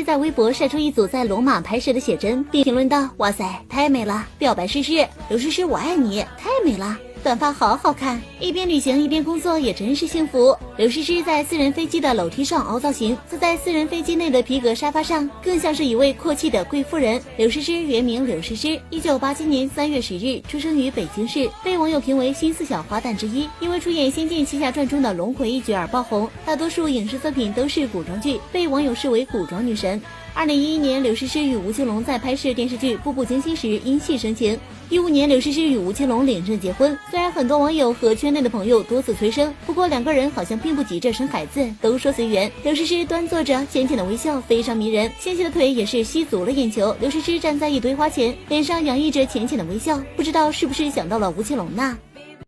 诗在微博晒出一组在龙马拍摄的写真，并评论道：“哇塞，太美了！表白诗诗，刘诗诗我爱你，太美了。”短发好好看，一边旅行一边工作也真是幸福。刘诗诗在私人飞机的楼梯上凹造型，坐在私人飞机内的皮革沙发上，更像是一位阔气的贵妇人。刘诗诗原名刘诗诗，1987年3月10日出生于北京市，被网友评为新4小花旦之一。因为出演《仙剑奇侠传》中的龙葵一角而爆红，大多数影视作品都是古装剧，被网友视为古装女神。2011年，刘诗诗与吴奇隆在拍摄电视剧《步步惊心》时因戏生情。15年，刘诗诗与吴奇隆领证结婚。虽然很多网友和圈内的朋友多次催生，不过两个人好像并不急着生孩子，都说随缘。刘诗诗端坐着，浅浅的微笑非常迷人，纤细的腿也是吸足了眼球。刘诗诗站在一堆花前，脸上洋溢着浅浅的微笑，不知道是不是想到了吴奇隆呢？